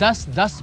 10-10,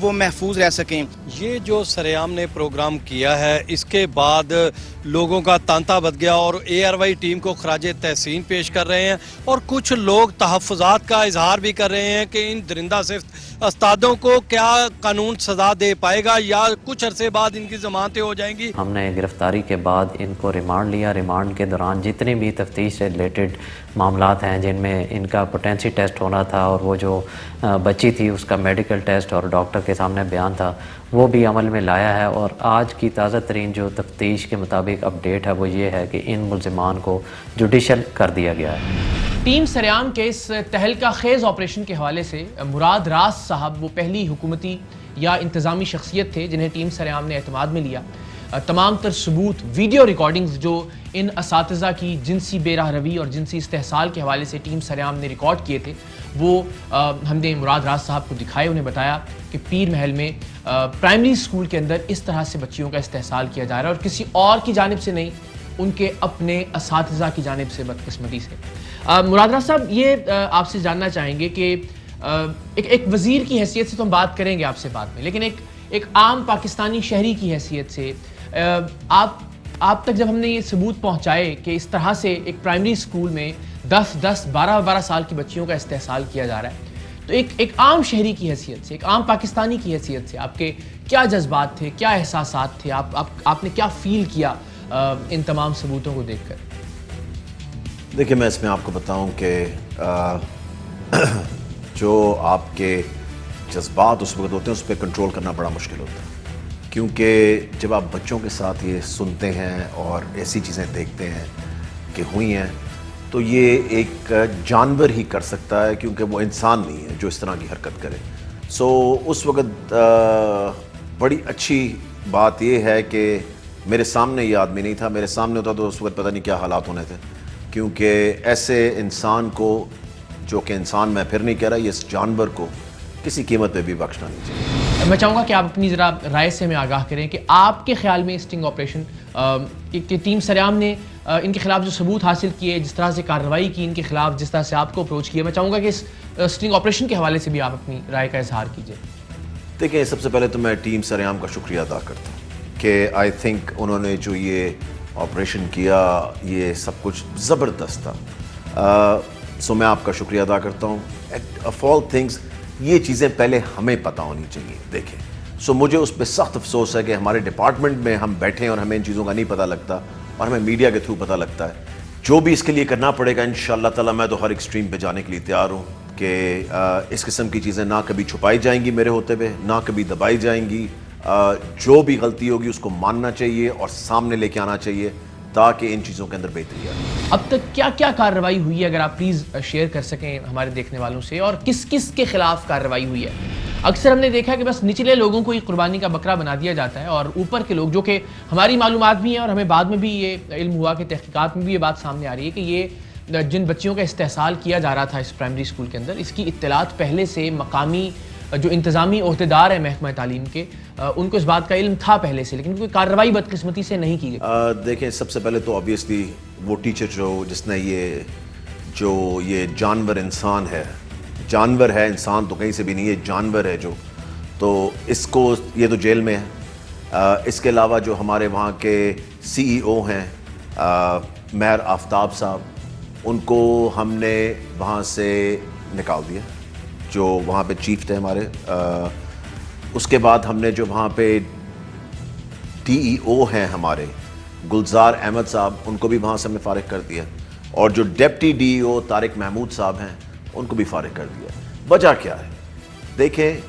وہ محفوظ رہ سکیں. یہ جو سریام نے پروگرام کیا ہے اس کے بعد لوگوں کا تانتا بد گیا اور اے آر وائی ٹیم کو خراج تحسین پیش کر رہے ہیں اور کچھ لوگ تحفظات کا اظہار بھی کر رہے ہیں کہ ان درندہ صفت استادوں کو کیا قانون سزا دے پائے گا یا کچھ عرصے بعد ان کی ضمانتیں ہو جائیں گی. ہم نے گرفتاری کے بعد ان کو ریمانڈ لیا. ریمانڈ کے دوران جتنے بھی تفتیش سے ریلیٹڈ معاملات ہیں جن میں ان کا پوٹینسی ٹیسٹ ہونا تھا اور وہ جو بچی تھی اس کا میڈیکل ٹیسٹ اور ڈاکٹر کے سامنے بیان تھا وہ بھی عمل میں لایا ہے. اور آج کی تازہ ترین جو تفتیش کے مطابق اپڈیٹ ہے وہ یہ ہے کہ ان ملزمان کو جوڈیشل کر دیا گیا ہے. ٹیم سریام کے اس تہلکہ خیز آپریشن کے حوالے سے مراد راز صاحب وہ پہلی حکومتی یا انتظامی شخصیت تھے جنہیں ٹیم سریام نے اعتماد میں لیا. تمام تر ثبوت ویڈیو ریکارڈنگز جو ان اساتذہ کی جنسی بے راہ روی اور جنسی استحصال کے حوالے سے ٹیم سریام نے ریکارڈ کیے تھے وہ ہم نے مراد راز صاحب کو دکھائے. انہیں بتایا کہ پیر محل میں پرائمری اسکول کے اندر اس طرح سے بچیوں کا استحصال کیا جا رہا ہے اور کسی اور کی جانب سے نہیں, ان کے اپنے اساتذہ کی جانب سے بدقسمتی سے. مراد راز صاحب یہ آپ سے جاننا چاہیں گے کہ ایک وزیر کی حیثیت سے تو ہم بات کریں گے آپ سے بعد میں, لیکن ایک عام پاکستانی شہری کی حیثیت سے آپ تک جب ہم نے یہ ثبوت پہنچائے کہ اس طرح سے ایک پرائمری اسکول میں 12 سال کی بچیوں کا استحصال کیا جا رہا ہے, تو ایک عام شہری کی حیثیت سے, ایک عام پاکستانی کی حیثیت سے آپ کے کیا جذبات تھے, کیا احساسات تھے, آپ نے کیا فیل کیا ان تمام ثبوتوں کو دیکھ کر؟ دیکھیں میں اس میں آپ کو بتاؤں کہ جو آپ کے جذبات اس وقت ہوتے ہیں اس پہ کنٹرول کرنا بڑا مشکل ہوتا ہے, کیونکہ جب آپ بچوں کے ساتھ یہ سنتے ہیں اور ایسی چیزیں دیکھتے ہیں کہ ہوئی ہیں تو یہ ایک جانور ہی کر سکتا ہے, کیونکہ وہ انسان نہیں ہے جو اس طرح کی حرکت کرے. سو اس وقت بڑی اچھی بات یہ ہے کہ میرے سامنے یہ آدمی نہیں تھا. میرے سامنے ہوتا تو اس وقت پتہ نہیں کیا حالات ہونے تھے, کیونکہ ایسے انسان کو, جو کہ انسان میں پھر نہیں کہہ رہا, یہ اس جانور کو کسی قیمت پہ بھی بخشنا نہیں چاہیے. میں چاہوں گا کہ آپ اپنی ذرا رائے سے ہمیں آگاہ کریں کہ آپ کے خیال میں اسٹنگ آپریشن کہ ٹیم سریام نے ان کے خلاف جو ثبوت حاصل کیے, جس طرح سے کارروائی کی ان کے خلاف, جس طرح سے آپ کو اپروچ کیا, میں چاہوں گا کہ اس اسٹنگ آپریشن کے حوالے سے بھی آپ اپنی رائے کا اظہار کیجیے. دیکھیں سب سے پہلے تو میں ٹیم سریام کا شکریہ ادا کرتا ہوں کہ آئی تھنک انہوں نے جو یہ آپریشن کیا یہ سب کچھ زبردست تھا. سو میں آپ کا شکریہ ادا کرتا ہوں. آف آل تھنگس یہ چیزیں پہلے ہمیں پتہ ہونی چاہیے. دیکھیں سو مجھے اس پہ سخت افسوس ہے کہ ہمارے ڈپارٹمنٹ میں ہم بیٹھے ہیں اور ہمیں ان چیزوں کا نہیں پتہ لگتا اور ہمیں میڈیا کے تھرو پتہ لگتا ہے. جو بھی اس کے لیے کرنا پڑے گا انشاءاللہ تعالیٰ میں تو ہر ایکسٹریم پہ جانے کے لیے تیار ہوں کہ اس قسم کی چیزیں نہ کبھی چھپائی جائیں گی میرے ہوتے ہوئے, نہ کبھی دبائی جائیں گی. جو بھی غلطی ہوگی اس کو ماننا چاہیے اور سامنے لے کے آنا چاہیے تاکہ ان چیزوں کے اندر بہتری آئے. اب تک کیا کیا کارروائی ہوئی ہے, اگر آپ پلیز شیئر کر سکیں ہمارے دیکھنے والوں سے, اور کس کس کے خلاف کارروائی ہوئی ہے؟ اکثر ہم نے دیکھا کہ بس نچلے لوگوں کو ہی قربانی کا بکرا بنا دیا جاتا ہے اور اوپر کے لوگ, جو کہ ہماری معلومات بھی ہیں اور ہمیں بعد میں بھی یہ علم ہوا کہ تحقیقات میں بھی یہ بات سامنے آ رہی ہے کہ یہ جن بچیوں کا استحصال کیا جا رہا تھا اس پرائمری اسکول کے اندر, اس کی اطلاعات پہلے سے مقامی جو انتظامی عہدیدار ہیں محکمہ تعلیم کے, ان کو اس بات کا علم تھا پہلے سے, لیکن کوئی کارروائی بدقسمتی سے نہیں کی گئی. دیکھیں سب سے پہلے تو آبویسلی وہ ٹیچر جس نے یہ جانور انسان ہے, جانور ہے, انسان تو کہیں سے بھی نہیں ہے, جانور ہے جو, تو اس کو یہ تو جیل میں ہے. اس کے علاوہ جو ہمارے وہاں کے سی ای او ہیں مہر آفتاب صاحب, ان کو ہم نے وہاں سے نکال دیا, جو وہاں پہ چیف تھے ہمارے. اس کے بعد ہم نے جو وہاں پہ ڈی ای او ہیں ہمارے گلزار احمد صاحب, ان کو بھی وہاں سے ہم نے فارغ کر دیا, اور جو ڈپٹی ڈی ای او طارق محمود صاحب ہیں ان کو بھی فارغ کر دیا. وجہ کیا ہے؟ دیکھیں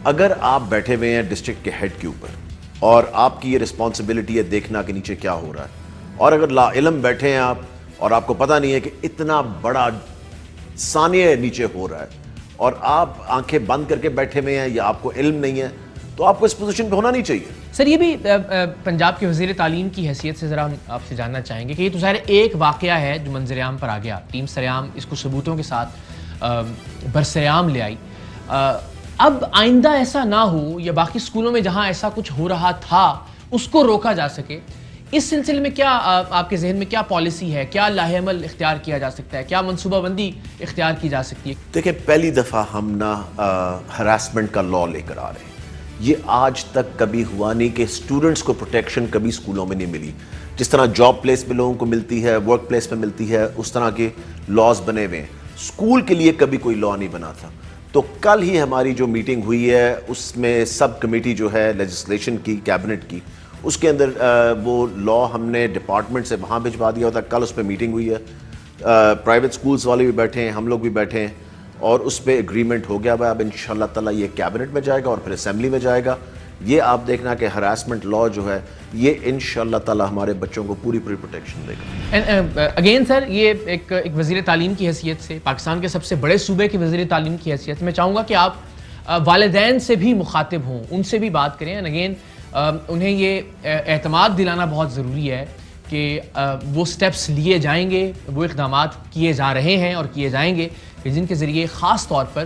اگر آپ بیٹھے ہوئے ہیں ڈسٹرکٹ کے ہیڈ کے اوپر اور آپ کی یہ رسپانسبلٹی ہے دیکھنا کہ نیچے کیا ہو رہا ہے, اور اگر لا علم بیٹھے ہیں آپ اور آپ کو پتہ نہیں ہے کہ اتنا بڑا ثانیہ نیچے ہو رہا ہے اور آپ آنکھیں بند کر کے بیٹھے ہوئے ہیں یا آپ کو علم نہیں ہے, تو آپ کو اس پوزیشن پہ ہونا نہیں چاہیے. سر یہ بھی پنجاب کے وزیر تعلیم کی حیثیت سے ذرا ہم آپ سے جاننا چاہیں گے کہ یہ تو ظاہر ایک واقعہ ہے جو منظر عام پر آ گیا, ٹیم سریام اس کو ثبوتوں کے ساتھ برسریام لے آئی. اب آئندہ ایسا نہ ہو, یا باقی اسکولوں میں جہاں ایسا کچھ ہو رہا تھا اس کو روکا جا سکے, اس سلسلے میں کیا آپ کے ذہن میں کیا پالیسی ہے, کیا لاہ عمل اختیار کیا جا سکتا ہے, کیا منصوبہ بندی اختیار کی جا سکتی ہے؟ دیکھیں پہلی دفعہ ہم نا ہراسمنٹ کا لا لے کر آ رہے ہیں. یہ آج تک کبھی ہوا نہیں کہ اسٹوڈنٹس کو پروٹیکشن کبھی اسکولوں میں نہیں ملی. جس طرح جاب پلیس پہ لوگوں کو ملتی ہے, ورک پلیس پہ ملتی ہے, اس طرح کے لاز بنے ہوئے ہیں. اسکول کے لیے کبھی کوئی لا نہیں بنا تھا. تو کل ہی ہماری جو میٹنگ ہوئی ہے اس میں سب کمیٹی جو ہے لیجسلیشن کی, کیبنٹ کی, اس کے اندر وہ لا ہم نے ڈپارٹمنٹ سے وہاں بھجوا دیا ہوتا. کل اس پہ میٹنگ ہوئی ہے, پرائیویٹ سکولز والے بھی بیٹھے ہیں, ہم لوگ بھی بیٹھے ہیں, اور اس پہ ایگریمنٹ ہو گیا ہوا ہے. اب انشاءاللہ تعالیٰ یہ کیبنٹ میں جائے گا اور پھر اسمبلی میں جائے گا. یہ آپ دیکھنا کہ ہراسمنٹ لا جو ہے یہ انشاءاللہ تعالیٰ ہمارے بچوں کو پوری پروٹیکشن دے گا. اگین سر, یہ ایک وزیر تعلیم کی حیثیت سے, پاکستان کے سب سے بڑے صوبے کے وزیر تعلیم کی حیثیت سے میں چاہوں گا کہ آپ والدین سے بھی مخاطب ہوں, ان سے بھی بات کریں. اگین انہیں یہ اعتماد دلانا بہت ضروری ہے کہ وہ سٹیپس لیے جائیں گے, وہ اقدامات کیے جا رہے ہیں اور کیے جائیں گے کہ جن کے ذریعے خاص طور پر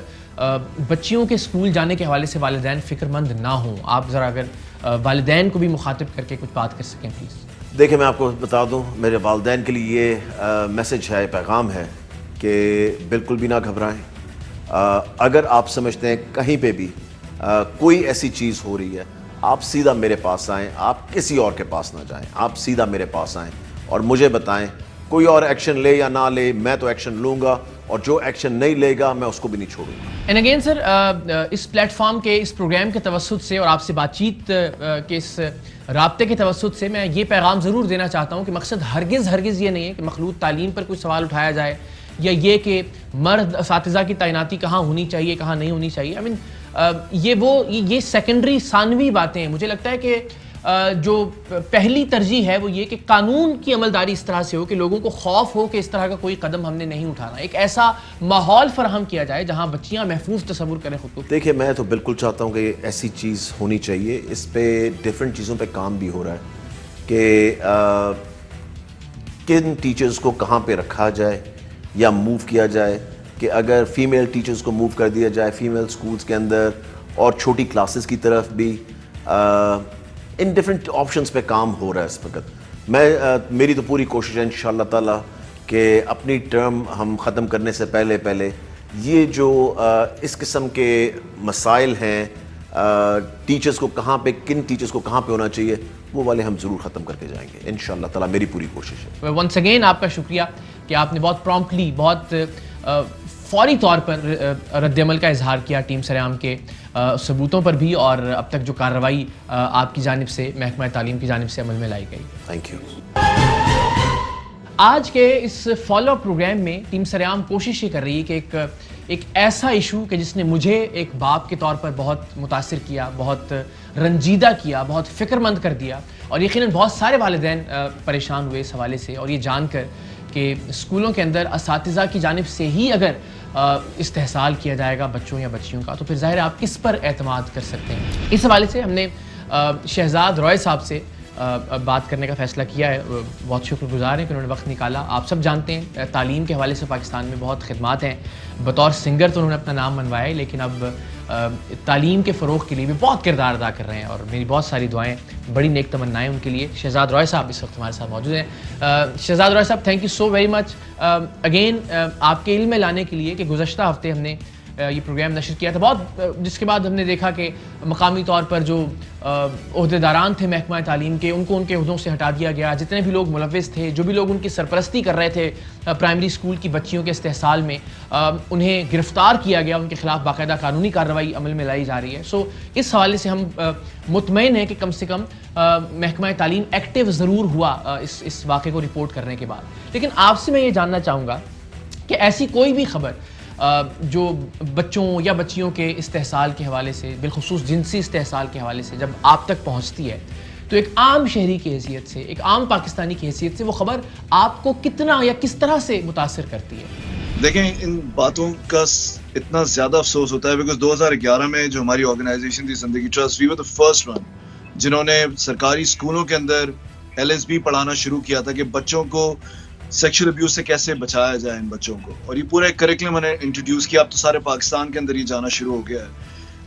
بچیوں کے اسکول جانے کے حوالے سے والدین فکر مند نہ ہوں. آپ ذرا اگر والدین کو بھی مخاطب کر کے کچھ بات کر سکیں پلیز. دیکھیں میں آپ کو بتا دوں, میرے والدین کے لیے یہ میسج ہے, پیغام ہے کہ بالکل بھی نہ گھبرائیں. اگر آپ سمجھتے ہیں کہیں پہ بھی کوئی ایسی چیز ہو رہی ہے, آپ سیدھا میرے پاس آئیں, آپ کسی اور کے پاس نہ جائیں, آپ سیدھا میرے پاس آئیں اور مجھے بتائیں. کوئی اور ایکشن لے یا نہ لے, میں تو ایکشن لوں گا, اور جو ایکشن نہیں لے گا میں اس کو بھی نہیں چھوڑوں گا. اینڈ اگین سر, اس پلیٹ فارم کے, اس پروگرام کے توسط سے اور آپ سے بات چیت کے اس رابطے کے توسط سے میں یہ پیغام ضرور دینا چاہتا ہوں کہ مقصد ہرگز یہ نہیں ہے کہ مخلوط تعلیم پر کوئی سوال اٹھایا جائے, یا یہ کہ مرد اساتذہ کی تعیناتی کہاں ہونی چاہیے کہاں نہیں ہونی چاہیے. یہ سیکنڈری ثانوی باتیں ہیں. مجھے لگتا ہے کہ جو پہلی ترجیح ہے وہ یہ کہ قانون کی عملداری اس طرح سے ہو کہ لوگوں کو خوف ہو کہ اس طرح کا کوئی قدم ہم نے نہیں اٹھانا. ایک ایسا ماحول فراہم کیا جائے جہاں بچیاں محفوظ تصور کریں خود کو. دیکھیں میں تو بالکل چاہتا ہوں کہ ایسی چیز ہونی چاہیے. اس پہ ڈیفرنٹ چیزوں پہ کام بھی ہو رہا ہے کہ کن ٹیچرز کو کہاں پہ رکھا جائے یا موو کیا جائے, کہ اگر فیمیل ٹیچرز کو موو کر دیا جائے فیمیل سکولز کے اندر, اور چھوٹی کلاسز کی طرف بھی. ان ڈفرینٹ آپشنز پہ کام ہو رہا ہے اس وقت. میری تو پوری کوشش ہے انشاءاللہ تعالیٰ کہ اپنی ٹرم ہم ختم کرنے سے پہلے یہ جو اس قسم کے مسائل ہیں, ٹیچرز کو کہاں پہ, کن ٹیچرز کو کہاں پہ ہونا چاہیے, وہ والے ہم ضرور ختم کر کے جائیں گے انشاءاللہ تعالیٰ. میری پوری کوشش ہے. ونس اگین آپ کا شکریہ کہ آپ نے بہت پرومپٹلی, بہت فوری طور پر رد عمل کا اظہار کیا ٹیم سریام کے ثبوتوں پر بھی, اور اب تک جو کارروائی آپ کی جانب سے, محکمہ تعلیم کی جانب سے عمل میں لائی گئی. Thank you. آج کے اس فالو اپ پروگرام میں ٹیم سریام کوشش یہ کر رہی ہے کہ ایک ایسا ایشو کہ جس نے مجھے ایک باپ کے طور پر بہت متاثر کیا, بہت رنجیدہ کیا, بہت فکر مند کر دیا, اور یقیناً بہت سارے والدین پریشان ہوئے اس حوالے سے, اور یہ جان کر کہ اسکولوں کے اندر اساتذہ کی جانب سے ہی اگر استحصال کیا جائے گا بچوں یا بچیوں کا, تو پھر ظاہر ہے آپ کس پر اعتماد کر سکتے ہیں. اس حوالے سے ہم نے شہزاد روئے صاحب سے بات کرنے کا فیصلہ کیا ہے. بہت شکر گزار ہیں کہ انہوں نے وقت نکالا. آپ سب جانتے ہیں تعلیم کے حوالے سے پاکستان میں بہت خدمات ہیں. بطور سنگر تو انہوں نے اپنا نام منوایا ہے, لیکن اب تعلیم کے فروغ کے لیے بھی بہت کردار ادا کر رہے ہیں, اور میری بہت ساری دعائیں, بڑی نیک تمنائیں ان کے لیے. شہزاد روئے صاحب اس وقت ہمارے ساتھ موجود ہیں. شہزاد روئے صاحب, thank you so very much again آپ کے علم میں لانے کے لیے کہ گزشتہ ہفتے ہم نے یہ پروگرام نشر کیا تھا, بہت جس کے بعد ہم نے دیکھا کہ مقامی طور پر جو عہدیداران تھے محکمہ تعلیم کے, ان کو ان کے عہدوں سے ہٹا دیا گیا. جتنے بھی لوگ ملوث تھے, جو بھی لوگ ان کی سرپرستی کر رہے تھے پرائمری اسکول کی بچیوں کے استحصال میں, انہیں گرفتار کیا گیا, ان کے خلاف باقاعدہ قانونی کارروائی عمل میں لائی جا رہی ہے. سو اس حوالے سے ہم مطمئن ہیں کہ کم سے کم محکمہ تعلیم ایکٹیو ضرور ہوا اس واقعے کو رپورٹ کرنے کے بعد. لیکن آپ سے میں یہ جاننا چاہوں گا کہ ایسی کوئی بھی خبر جو بچوں یا بچیوں کے استحصال کے حوالے سے, بالخصوص جنسی استحصال کے حوالے سے جب آپ تک پہنچتی ہے, تو ایک عام شہری کی حیثیت سے, ایک عام پاکستانی کی حیثیت سے وہ خبر آپ کو کتنا یا کس طرح سے متاثر کرتی ہے؟ دیکھیں, ان باتوں کا اتنا زیادہ افسوس ہوتا ہے بیکاز 2011 میں جو ہماری آرگنائزیشن تھی Zindagi trust, we were the first one جنہوں نے سرکاری اسکولوں کے اندر LSB پڑھانا شروع کیا تھا کہ بچوں کو سیکشل ابیوز سے کیسے بچایا جائے ان بچوں کو, اور یہ پورا ایک کریکولم میں نے انٹروڈیوس کیا. اب تو سارے پاکستان کے اندر یہ جانا شروع ہو گیا ہے,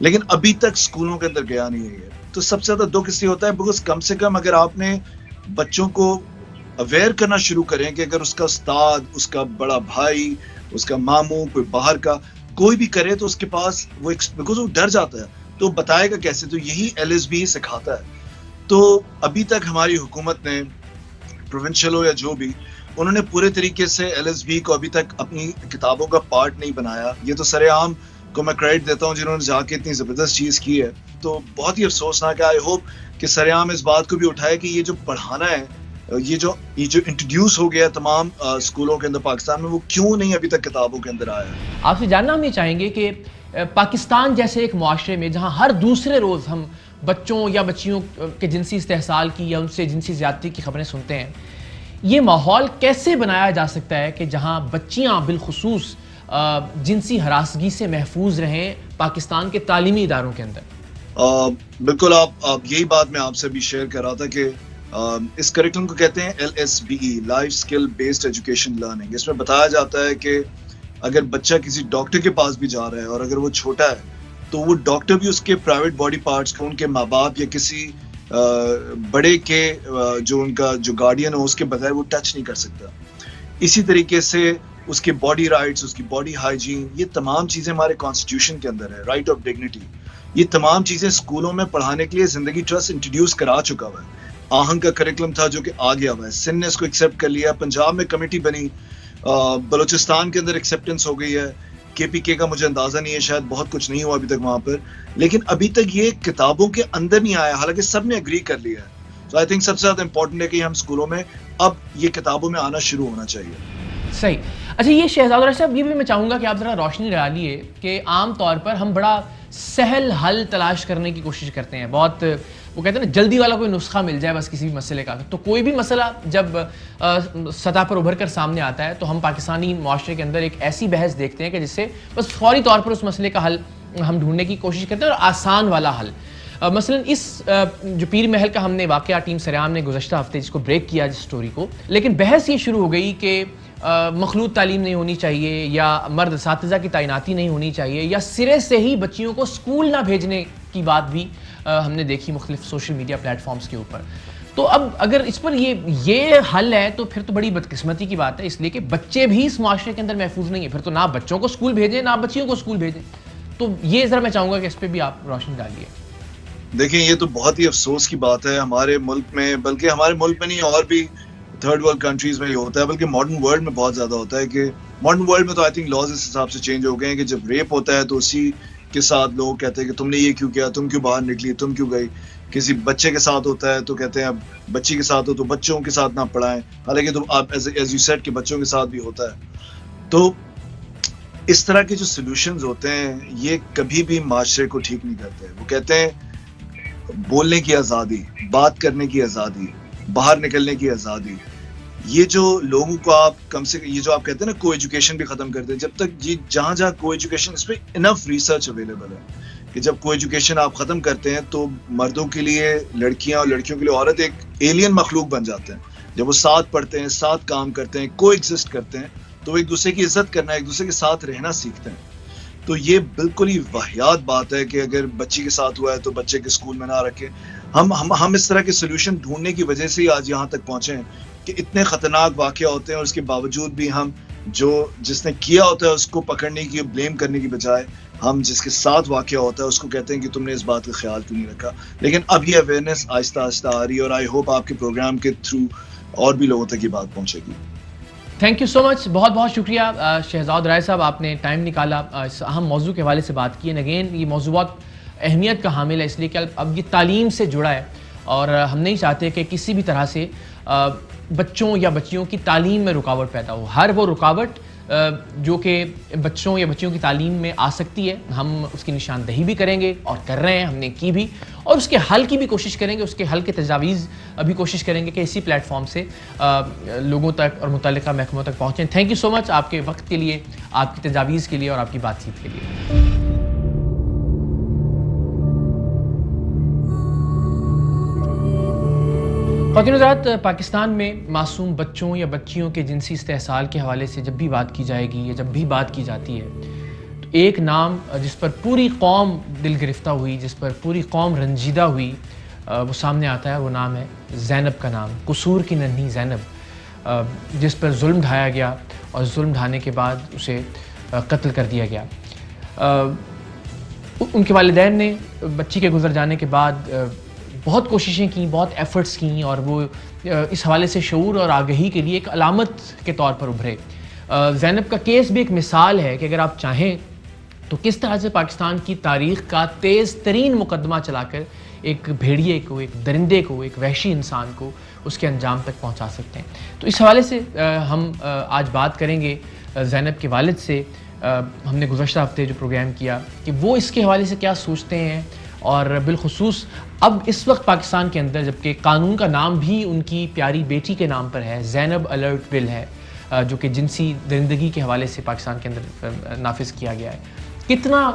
لیکن ابھی تک اسکولوں کے اندر گیا نہیں ہے یہ. تو سب سے زیادہ دکھ اس لیے ہوتا ہے بیکاز کم سے کم اگر آپ نے بچوں کو اویئر کرنا شروع کریں کہ اگر اس کا استاد, اس کا بڑا بھائی, اس کا ماموں, کوئی باہر کا کوئی بھی کرے تو اس کے پاس وہ بیکاز وہ ڈر جاتا ہے, تو بتائے گا کیسے؟ تو یہی LSB سکھاتا ہے. تو ابھی تک ہماری حکومت نے پروونشل ہو یا جو بھی, انہوں نے پورے طریقے سے LSB کو ابھی تک اپنی کتابوں کا پارٹ نہیں بنایا. یہ تو سر عام کو میں کریڈٹ دیتا ہوں جنہوں نے جا کے اتنی زبردست چیز کی ہے. تو بہت ہی افسوسناک ہے. آئی ہوپ کہ سر عام اس بات کو بھی اٹھائے کہ یہ جو پڑھانا ہے, یہ جو انٹروڈیوس ہو گیا تمام اسکولوں کے اندر پاکستان میں, وہ کیوں نہیں ابھی تک کتابوں کے اندر آیا ہے. آپ سے جاننا ہم یہ چاہیں گے کہ پاکستان جیسے ایک معاشرے میں جہاں ہر دوسرے روز ہم بچوں یا بچیوں کے جنسی استحصال کی یا ان سے جنسی زیادتی کی خبریں سنتے ہیں, یہ ماحول کیسے بنایا جا سکتا ہے کہ جہاں بچیاں بالخصوص جنسی ہراسگی سے محفوظ رہیں پاکستان کے تعلیمی اداروں کے اندر؟ بالکل, آپ یہی بات میں آپ سے بھی شیئر کر رہا تھا کہ اس کریکلم کو کہتے ہیں LSBE, life skill based education learning. اس میں بتایا جاتا ہے کہ اگر بچہ کسی ڈاکٹر کے پاس بھی جا رہا ہے اور اگر وہ چھوٹا ہے تو وہ ڈاکٹر بھی اس کے پرائیویٹ باڈی پارٹس کو ان کے ماں باپ یا کسی بڑے کے جو ان کا جو گارڈین ہو اس کے بغیر وہ ٹچ نہیں کر سکتا. اسی طریقے سے اس کے باڈی رائٹس, اس کی باڈی ہائیجین, یہ تمام چیزیں ہمارے کانسٹیٹیوشن کے اندر ہے. رائٹ آف ڈگنیٹی, یہ تمام چیزیں اسکولوں میں پڑھانے کے لیے زندگی ٹرسٹ انٹروڈیوس کرا چکا ہوا ہے. آہنگ کا کریکلم تھا جو کہ آ گیا ہوا ہے, سندھ نے اس کو ایکسیپٹ کر لیا, پنجاب میں کمیٹی بنی, بلوچستان کے اندر ایکسیپٹنس ہو گئی ہے, KPK کا مجھے اندازہ نہیں ہے, شاید بہت کچھ نہیں ہوا ابھی تک وہاں پر, لیکن ابھی تک یہ کتابوں کے اندر نہیں آیا, حالانکہ سب نے اگری کر لیا ہے. تو آئی تھنک سب سے زیادہ امپورٹنٹ ہے کہ ہم اسکولوں میں اب یہ کتابوں میں آنا شروع ہونا چاہیے. صحیح. اچھا, یہ شہزاد راج صاحب, یہ بھی میں چاہوں گا کہ آپ ذرا روشنی ڈالیے کہ عام طور پر ہم بڑا سہل حل تلاش کرنے کی کوشش کرتے ہیں, بہت وہ کہتے ہیں نا جلدی والا کوئی نسخہ مل جائے بس کسی بھی مسئلے کا. تو کوئی بھی مسئلہ جب سطح پر ابھر کر سامنے آتا ہے تو ہم پاکستانی معاشرے کے اندر ایک ایسی بحث دیکھتے ہیں کہ جس سے بس فوری طور پر اس مسئلے کا حل ہم ڈھونڈنے کی کوشش کرتے ہیں, اور آسان والا حل. مثلا اس جو پیر محل کا ہم نے واقعہ ٹیم سریام نے گزشتہ ہفتے جس کو بریک کیا جس سٹوری کو, لیکن بحث یہ شروع ہو گئی کہ مخلوط تعلیم نہیں ہونی چاہیے, یا مرد اساتذہ کی تعیناتی نہیں ہونی چاہیے, یا سرے سے ہی بچیوں کو اسکول نہ بھیجنے کی بات بھی ہم نے دیکھی مختلف سوشل میڈیا پلیٹ فارمز کے اوپر. تو اب اگر اس پر یہ حل ہے تو پھر تو بڑی بدقسمتی کی بات ہے, اس لیے کہ بچے بھی اس معاشرے کے اندر محفوظ نہیں ہیں. پھر تو نہ بچوں کو اسکول بھیجیں نہ بچیوں کو اسکول بھیجیں. تو یہ ذرا میں چاہوں گا کہ اس پہ بھی آپ روشنی ڈالیے. دیکھیں, یہ تو بہت ہی افسوس کی بات ہے ہمارے ملک میں, بلکہ ہمارے ملک میں نہیں اور بھی تھرڈ ورلڈ کنٹریز میں یہ ہوتا ہے, بلکہ ماڈرن ورلڈ میں بہت زیادہ ہوتا ہے. کہ ماڈرن ورلڈ میں تو آئی تھنک لاز اس حساب سے چینج ہو گئے ہیں کہ جب ریپ ہوتا ہے تو اسی کے ساتھ لوگ کہتے ہیں کہ تم نے یہ کیوں کیا, تم کیوں باہر نکلی, تم کیوں گئی. کسی بچے کے ساتھ ہوتا ہے تو کہتے ہیں اب بچی کے ساتھ ہو تو بچوں کے ساتھ نہ پڑھائیں, حالانکہ تو آپ ایز یو سیڈ کہ بچوں کے ساتھ بھی ہوتا ہے. تو اس طرح کے جو سلوشنز ہوتے ہیں یہ کبھی بھی معاشرے کو ٹھیک نہیں کرتے. وہ کہتے ہیں بولنے کی آزادی, بات کرنے کی آزادی, باہر نکلنے کی آزادی, یہ جو لوگوں کو آپ کم سے یہ جو آپ کہتے ہیں نا کو ایجوکیشن بھی ختم کر دیں, جب تک یہ جہاں جہاں کو ایجوکیشن, اس پہ انف ریسرچ اویلیبل ہے کہ جب کو ایجوکیشن آپ ختم کرتے ہیں تو مردوں کے لیے لڑکیاں اور لڑکیوں کے لیے عورت ایک ایلین مخلوق بن جاتے ہیں. جب وہ ساتھ پڑھتے ہیں, ساتھ کام کرتے ہیں, کو ایگزسٹ کرتے ہیں, تو وہ ایک دوسرے کی عزت کرنا, ایک دوسرے کے ساتھ رہنا سیکھتے ہیں. تو یہ بالکل ہی واہیات بات ہے کہ اگر بچی کے ساتھ ہوا ہے تو بچے کے اسکول میں نہ رکھیں. ہم اس طرح کے سولوشن ڈھونڈنے کی وجہ سے ہی آج یہاں تک پہنچے ہیں کہ اتنے خطرناک واقعہ ہوتے ہیں, اور اس کے باوجود بھی ہم جس نے کیا ہوتا ہے اس کو پکڑنے کی, بلیم کرنے کی بجائے ہم جس کے ساتھ واقعہ ہوتا ہے اس کو کہتے ہیں کہ تم نے اس بات کا خیال کیوں نہیں رکھا. لیکن اب یہ اویئرنیس آہستہ آہستہ آ رہی ہے, اور آئی ہوپ آپ کے پروگرام کے تھرو اور بھی لوگوں تک یہ بات پہنچے گی. تھینک یو سو مچ, بہت بہت شکریہ شہزاد رائے صاحب, آپ نے ٹائم نکالا, اس اہم موضوع کے حوالے سے بات کی. اگین یہ موضوع بہت اہمیت کا حامل ہے, اس لیے کہ اب یہ تعلیم سے جڑا ہے, اور ہم نہیں چاہتے کہ کسی بھی طرح سے بچوں یا بچیوں کی تعلیم میں رکاوٹ پیدا ہو. ہر وہ رکاوٹ جو کہ بچوں یا بچیوں کی تعلیم میں آ سکتی ہے ہم اس کی نشاندہی بھی کریں گے, اور کر رہے ہیں, ہم نے کی بھی, اور اس کے حل کی بھی کوشش کریں گے, اس کے حل کے تجاویز بھی کوشش کریں گے کہ اسی پلیٹ فارم سے لوگوں تک اور متعلقہ محکموں تک پہنچیں. تھینک یو سو مچ آپ کے وقت کے لیے, آپ کی تجاویز کے لیے اور آپ کی بات چیت کے لیے. خواتین حضرات, پاکستان میں معصوم بچوں یا بچیوں کے جنسی استحصال کے حوالے سے جب بھی بات کی جائے گی یا جب بھی بات کی جاتی ہے تو ایک نام جس پر پوری قوم دل گرفتہ ہوئی, جس پر پوری قوم رنجیدہ ہوئی, وہ سامنے آتا ہے. وہ نام ہے زینب کا نام, قصور کی ننھی زینب, جس پر ظلم ڈھایا گیا اور ظلم ڈھانے کے بعد اسے قتل کر دیا گیا. ان کے والدین نے بچی کے گزر جانے کے بعد بہت کوششیں کی، بہت ایفرٹس کیں، اور وہ اس حوالے سے شعور اور آگہی کے لیے ایک علامت کے طور پر ابھرے. زینب کا کیس بھی ایک مثال ہے کہ اگر آپ چاہیں تو کس طرح سے پاکستان کی تاریخ کا تیز ترین مقدمہ چلا کر ایک بھیڑیے کو، ایک درندے کو، ایک وحشی انسان کو اس کے انجام تک پہنچا سکتے ہیں. تو اس حوالے سے ہم آج بات کریں گے زینب کے والد سے. ہم نے گزشتہ ہفتے جو پروگرام کیا کہ وہ اس کے حوالے سے کیا سوچتے ہیں، اور بالخصوص اب اس وقت پاکستان کے اندر جبکہ قانون کا نام بھی ان کی پیاری بیٹی کے نام پر ہے، زینب الرٹ بل ہے، جو کہ جنسی درندگی کے حوالے سے پاکستان کے اندر نافذ کیا گیا ہے، کتنا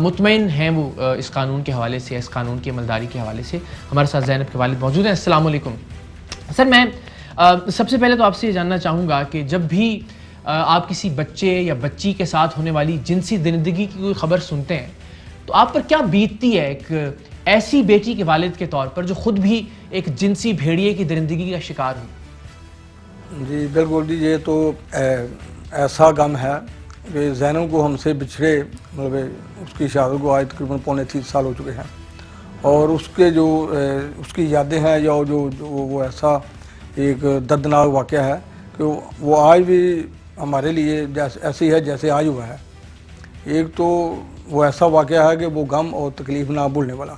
مطمئن ہیں وہ اس قانون کے حوالے سے، اس قانون کی عملداری کے حوالے سے. ہمارے ساتھ زینب کے والد موجود ہیں. السلام علیکم سر. میں سب سے پہلے تو آپ سے یہ جاننا چاہوں گا کہ جب بھی آپ کسی بچے یا بچی کے ساتھ ہونے والی جنسی درندگی کی کوئی خبر سنتے ہیں تو آپ پر کیا بیتتی ہے ایک ایسی بیٹی کے والد کے طور پر جو خود بھی ایک جنسی بھیڑیے کی درندگی کا شکار ہو؟ جی بالکل جی، یہ تو ایسا غم ہے کہ زینب کو ہم سے بچھڑے مطلب اس کی شادی کو آج تقریباً 35 سال ہو چکے ہیں، اور اس کے جو اس کی یادیں ہیں یا جو وہ ایسا ایک دردناک واقعہ ہے کہ وہ آج بھی ہمارے لیے ایسی ہے جیسے آج ہوا ہے. ایک تو وہ ایسا واقعہ ہے کہ وہ غم اور تکلیف نہ بھولنے والا.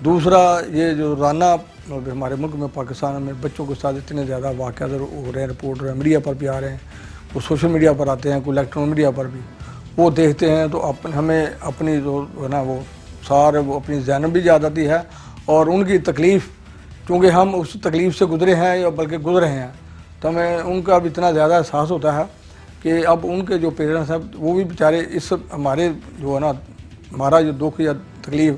دوسرا یہ جو روزانہ ہمارے ملک میں پاکستان میں بچوں کے ساتھ اتنے زیادہ واقعات ہو رہے ہیں، رپورٹ ہو رہے ہیں، میڈیا پر بھی آ رہے ہیں، وہ سوشل میڈیا پر آتے ہیں، کوئی الیکٹرانک میڈیا پر بھی وہ دیکھتے ہیں، تو ہمیں اپنی جو ہے نا وہ سارے وہ اپنی زینب بھی یاد آتی ہے، اور ان کی تکلیف چونکہ ہم اس تکلیف سے گزرے ہیں یا بلکہ گزرے ہیں تو ہمیں ان کا بھی اتنا زیادہ احساس ہوتا ہے کہ اب ان کے جو پیرنٹس ہیں وہ بھی بیچارے اس ہمارے جو ہے نا ہمارا جو دکھ یا تکلیف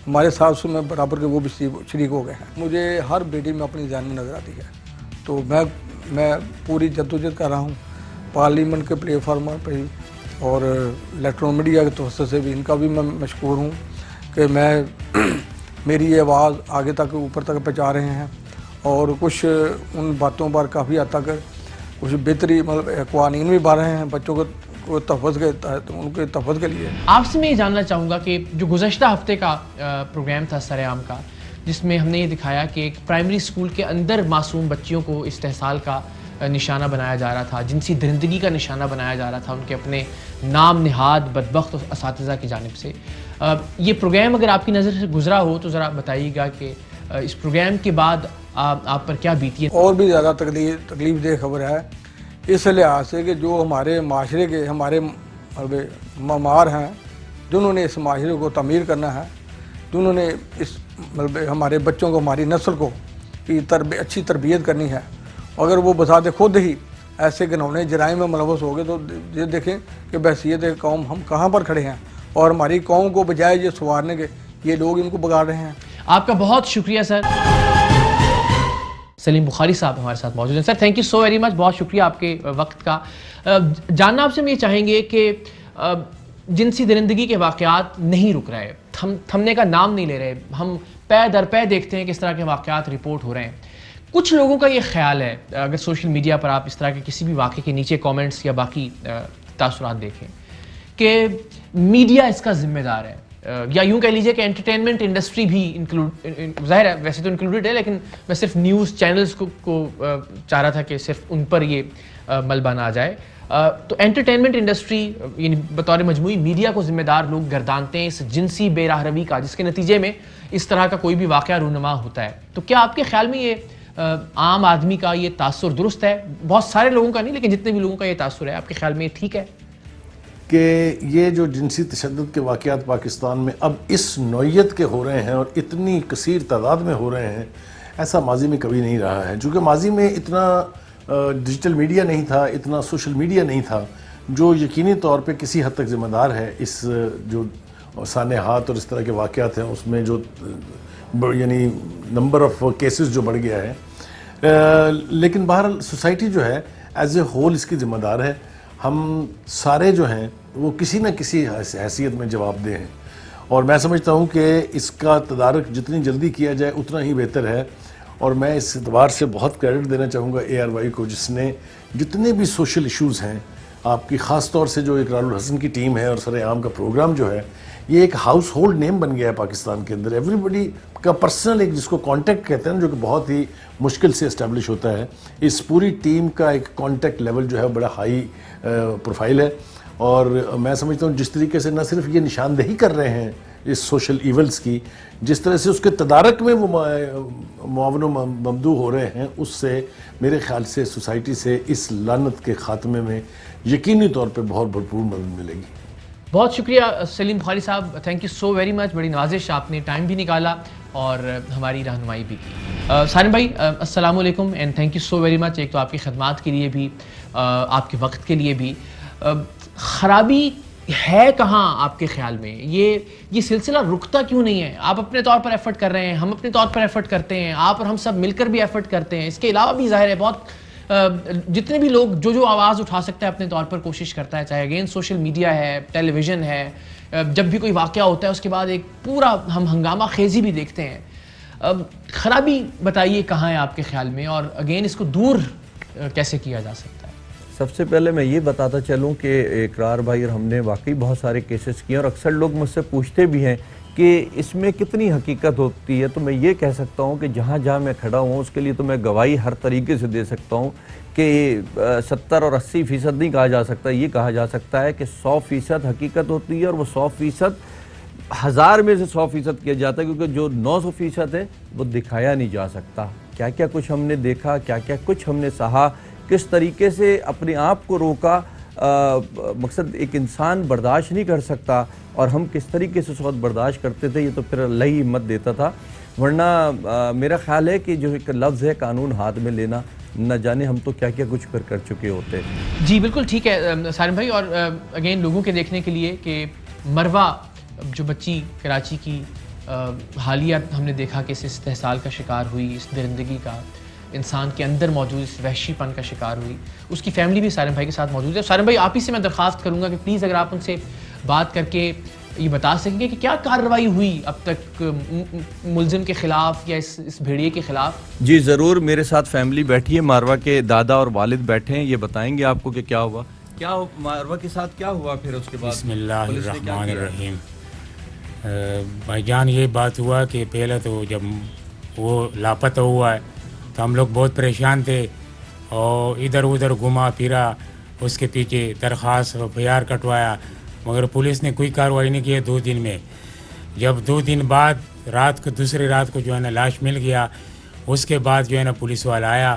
ہمارے ساتھ میں برابر کے وہ بھی شریک ہو گئے ہیں. مجھے ہر بیٹی میں اپنی زینب نظر آتی ہے، تو میں پوری جدوجہد کر رہا ہوں پارلیمنٹ کے پلیٹ فارم پہ ہی اور الیکٹرانک میڈیا کے توسط سے بھی ان کا بھی میں مشکور ہوں کہ میری یہ آواز آگے تک اوپر تک پہنچا رہے ہیں، اور کچھ ان باتوں پر کافی حد تک کچھ بہتری مطلب قوانین بھی بن رہے ہیں بچوں کو تحفظ کے تحت ان کے تحفظ کے لیے. آپ سے میں یہ جاننا چاہوں گا کہ جو گزشتہ ہفتے کا پروگرام تھا سرعام کا، جس میں ہم نے یہ دکھایا کہ ایک پرائمری اسکول کے اندر معصوم بچیوں کو استحصال کا نشانہ بنایا جا رہا تھا، جنسی درندگی کا نشانہ بنایا جا رہا تھا ان کے اپنے نام نہاد بدبخت اساتذہ کی جانب سے. یہ پروگرام اگر آپ کی نظر سے گزرا ہو تو ذرا بتائیے گا کہ اس پروگرام کے بعد آپ پر کیا بیتی ہے؟ اور بھی زیادہ تکلیف دہ خبر ہے اس لحاظ سے کہ جو ہمارے معاشرے کے ہمارے معمار ہیں جنہوں نے اس معاشرے کو تعمیر کرنا ہے، جنہوں نے اس ہمارے بچوں کو ہماری نسل کو کی اچھی تربیت کرنی ہے، اگر وہ بذات خود ہی ایسے گنونے جرائم میں ملوث ہو گئے تو یہ دیکھیں کہ بحیثیت قوم ہم کہاں پر کھڑے ہیں، اور ہماری قوم کو بجائے یہ سنوارنے کے یہ لوگ ان کو بگاڑ رہے ہیں. آپ کا بہت شکریہ سر. سلیم بخاری صاحب ہمارے ساتھ موجود ہیں. Sir thank you so very much, بہت شکریہ آپ کے وقت کا. جاننا آپ سے ہم یہ چاہیں گے کہ جنسی درندگی کے واقعات نہیں رک رہے، تھمنے کا نام نہیں لے رہے، ہم پے در پے دیکھتے ہیں کہ اس طرح کے واقعات رپورٹ ہو رہے ہیں. کچھ لوگوں کا یہ خیال ہے، اگر سوشل میڈیا پر آپ اس طرح کے کسی بھی واقعے کے نیچے کامنٹس یا باقی تاثرات دیکھیں، کہ میڈیا اس کا ذمہ دار ہے، یا یوں کہہ لیجئے کہ انٹرٹینمنٹ انڈسٹری بھی ظاہر ہے ویسے تو انکلوڈیڈ ہے، لیکن میں صرف نیوز چینلز کو چاہ رہا تھا کہ صرف ان پر یہ ملبہ نہ آ جائے. تو انٹرٹینمنٹ انڈسٹری یعنی بطور مجموعی میڈیا کو ذمہ دار لوگ گردانتے ہیں اس جنسی بے راہ روی کا، جس کے نتیجے میں اس طرح کا کوئی بھی واقعہ رونما ہوتا ہے. تو کیا آپ کے خیال میں یہ عام آدمی کا یہ تاثر درست ہے؟ بہت سارے لوگوں کا نہیں لیکن جتنے بھی لوگوں کا یہ تاثر ہے، آپ کے خیال میں یہ ٹھیک ہے کہ یہ جو جنسی تشدد کے واقعات پاکستان میں اب اس نوعیت کے ہو رہے ہیں اور اتنی کثیر تعداد میں ہو رہے ہیں، ایسا ماضی میں کبھی نہیں رہا ہے. چونکہ ماضی میں اتنا ڈیجیٹل میڈیا نہیں تھا، اتنا سوشل میڈیا نہیں تھا، جو یقینی طور پہ کسی حد تک ذمہ دار ہے اس جو سانحات اور اس طرح کے واقعات ہیں اس میں جو یعنی نمبر آف کیسز جو بڑھ گیا ہے. لیکن بہرحال سوسائٹی جو ہے ایز اے ہول اس کی ذمہ دار ہے. ہم سارے جو ہیں وہ کسی نہ کسی حیثیت میں جواب دہ ہیں، اور میں سمجھتا ہوں کہ اس کا تدارک جتنی جلدی کیا جائے اتنا ہی بہتر ہے. اور میں اس اعتبار سے بہت کریڈٹ دینا چاہوں گا ARY کو، جس نے جتنے بھی سوشل ایشوز ہیں، آپ کی خاص طور سے جو اقرار الحسن کی ٹیم ہے اور سرعام کا پروگرام جو ہے، یہ ایک ہاؤس ہولڈ نیم بن گیا ہے پاکستان کے اندر. ایوری بڈی کا پرسنل ایک جس کو کانٹیکٹ کہتے ہیں جو کہ بہت ہی مشکل سے اسٹیبلش ہوتا ہے. اس پوری ٹیم کا ایک کانٹیکٹ لیول جو ہے بڑا ہائی پروفائل ہے. اور میں سمجھتا ہوں جس طریقے سے نہ صرف یہ نشاندہی کر رہے ہیں اس سوشل ایونٹس کی، جس طرح سے اس کے تدارک میں وہ معاون و ممدوح ہو رہے ہیں، اس سے میرے خیال سے سوسائٹی سے اس لعنت کے خاتمے میں یقینی طور پہ بہت بھرپور مدد ملے گی. بہت شکریہ سلیم بخاری صاحب، thank you so very much. بڑی نوازش، آپ نے ٹائم بھی نکالا اور ہماری رہنمائی بھی کی. سالم بھائی السلام علیکم and thank you so very much. ایک تو آپ کی خدمات کے لیے بھی، آپ کے وقت کے لیے بھی. خرابی ہے کہاں آپ کے خیال میں؟ یہ سلسلہ رکتا کیوں نہیں ہے؟ آپ اپنے طور پر ایفرٹ کر رہے ہیں، ہم اپنے طور پر ایفرٹ کرتے ہیں، آپ اور ہم سب مل کر بھی ایفرٹ کرتے ہیں. اس کے علاوہ بھی ظاہر ہے بہت جتنے بھی لوگ جو آواز اٹھا سکتا ہے اپنے طور پر کوشش کرتا ہے، چاہے اگین سوشل میڈیا ہے، ٹیلی ویژن ہے. جب بھی کوئی واقعہ ہوتا ہے اس کے بعد ایک پورا ہم ہنگامہ خیزی بھی دیکھتے ہیں. خرابی بتائیے کہاں ہے آپ کے خیال میں، اور اگین اس کو دور کیسے کیا جا سکتا ہے؟ سب سے پہلے میں یہ بتاتا چلوں کہ اقرار بھائی اور ہم نے واقعی بہت سارے کیسز کیے، اور اکثر لوگ مجھ سے پوچھتے بھی ہیں کہ اس میں کتنی حقیقت ہوتی ہے. تو میں یہ کہہ سکتا ہوں کہ جہاں جہاں میں کھڑا ہوں اس کے لیے تو میں گواہی ہر طریقے سے دے سکتا ہوں کہ 70 اور 80% نہیں کہا جا سکتا، یہ کہا جا سکتا ہے کہ 100% حقیقت ہوتی ہے، اور وہ 100% 1000 میں سے 100% کیا جاتا ہے، کیونکہ جو 900% ہے وہ دکھایا نہیں جا سکتا. کیا کیا کچھ ہم نے دیکھا، کیا کیا کچھ ہم نے سہا، کس طریقے سے اپنے آپ کو روکا. مقصد ایک انسان برداشت نہیں کر سکتا، اور ہم کس طریقے سے اس وقت برداشت کرتے تھے، یہ تو پھر اللہ ہی ہمت دیتا تھا. ورنہ میرا خیال ہے کہ جو ایک لفظ ہے قانون ہاتھ میں لینا، نہ جانے ہم تو کیا کیا کچھ پھر کر چکے ہوتے. جی بالکل ٹھیک ہے سالم بھائی. اور اگین لوگوں کے دیکھنے کے لیے کہ مروہ جو بچی کراچی کی حالیہ ہم نے دیکھا کہ اس استحصال کا شکار ہوئی، اس درندگی کا انسان کے اندر موجود اس وحشی پن کا شکار ہوئی، اس کی فیملی بھی سالم بھائی کے ساتھ موجود ہے. سالم بھائی آپ ہی سے میں درخواست کروں گا کہ پلیز اگر آپ ان سے بات کر کے یہ بتا سکیں گے کہ کیا کارروائی ہوئی اب تک ملزم کے خلاف یا اس بھیڑیے کے خلاف. جی ضرور، میرے ساتھ فیملی بیٹھی ہے، ماروہ کے دادا اور والد بیٹھے ہیں، یہ بتائیں گے آپ کو کہ کیا ہوا، کیا ماروہ کے ساتھ کیا ہوا پھر اس کے بعد. بسم اللہ الرحمن الرحیم. بھائی جان یہ بات ہوا کہ پہلے تو جب وہ لاپتہ ہوا ہے تو ہم لوگ بہت پریشان تھے، اور ادھر ادھر گھما پھرا، اس کے پیچھے درخواست FIR کٹوایا، مگر پولیس نے کوئی کارروائی نہیں کی 2 دن میں. جب 2 دن بعد دوسری رات کو جو ہے نا لاش مل گیا، اس کے بعد جو ہے نا پولیس والا آیا،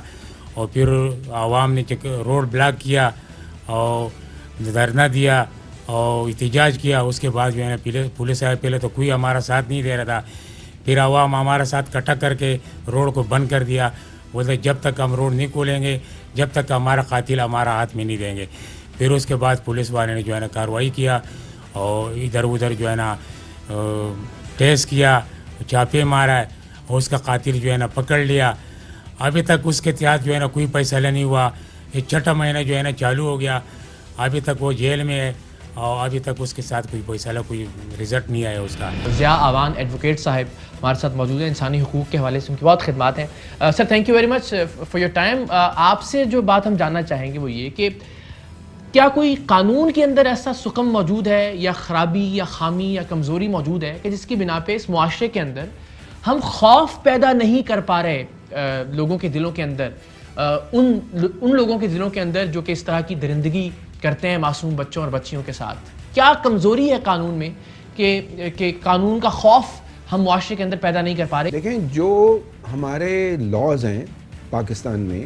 اور پھر عوام نے روڈ بلاک کیا اور دھرنا دیا اور احتجاج کیا. اس کے بعد جو ہے نا پولیس آیا، پہلے تو کوئی ہمارا ساتھ نہیں دے رہا تھا، پھر عوام ہمارا ساتھ کٹھا کر کے روڈ کو بند کر دیا. بولتے جب تک ہم روڈ نہیں کھولیں گے، جب تک ہمارا قاتل ہمارا ہاتھ میں نہیں دیں گے. پھر اس کے بعد پولیس والے نے جو ہے نا کارروائی کیا، اور ادھر ادھر جو ہے نا ٹیسٹ کیا، چھاپے مارا ہے، اور اس کا قاتل جو ہے نا پکڑ لیا. ابھی تک اس کے تحت جو ہے نا کوئی فیصلہ نہیں ہوا. یہ 6واں مہینہ جو ہے نا چالو ہو گیا، ابھی تک وہ جیل میں ہے، اور ابھی تک اس کے ساتھ کوئی فیصلہ، کوئی رزلٹ نہیں آیا اس کا. ضیاء آوان ایڈوکیٹ صاحب ہمارے ساتھ موجود ہیں، انسانی حقوق کے حوالے سے ان کی بہت خدمات ہیں. Sir thank you very much for your time. آپ سے جو بات ہم جاننا چاہیں گے وہ یہ کہ کیا کوئی قانون کے اندر ایسا سکم موجود ہے، یا خرابی یا خامی یا کمزوری موجود ہے کہ جس کی بنا پہ اس معاشرے کے اندر ہم خوف پیدا نہیں کر پا رہے لوگوں کے دلوں کے اندر، ان لوگوں کے دلوں کے اندر جو کہ اس طرح کی درندگی کرتے ہیں معصوم بچوں اور بچیوں کے ساتھ؟ کیا کمزوری ہے قانون میں کہ قانون کا خوف ہم معاشرے کے اندر پیدا نہیں کر پا رہے؟ دیکھیں جو ہمارے لاز ہیں پاکستان میں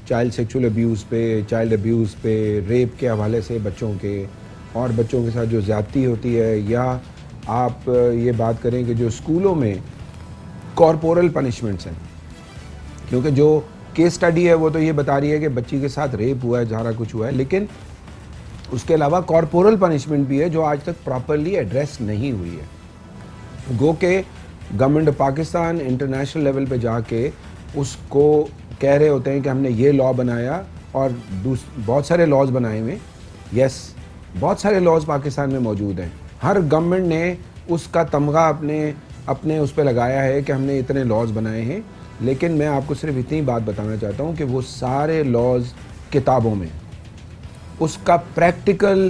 چائلڈ سیکچول ابیوز پہ، چائلڈ ابیوز پہ، ریپ کے حوالے سے بچوں کے، اور بچوں کے ساتھ جو زیادتی ہوتی ہے، یا آپ یہ بات کریں کہ جو اسکولوں میں کارپورل پنشمنٹس ہیں، کیونکہ جو کیس سٹڈی ہے وہ تو یہ بتا رہی ہے کہ بچی کے ساتھ ریپ ہوا ہے، جہاں کچھ ہوا ہے، لیکن اس کے علاوہ کارپورل پنشمنٹ بھی ہے جو آج تک پراپرلی ایڈریس نہیں ہوئی ہے. گو کہ گورنمنٹ پاکستان انٹرنیشنل لیول پہ جا کے اس کو کہہ رہے ہوتے ہیں کہ ہم نے یہ لا بنایا، اور بہت سارے لاز بنائے ہوئے. یس بہت سارے لاز پاکستان میں موجود ہیں، ہر گورنمنٹ نے اس کا تمغہ اپنے اس پہ لگایا ہے کہ ہم نے اتنے لاز بنائے ہیں. لیکن میں آپ کو صرف اتنی بات بتانا چاہتا ہوں کہ وہ سارے لاز کتابوں میں، اس کا پریکٹیکل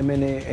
MNA,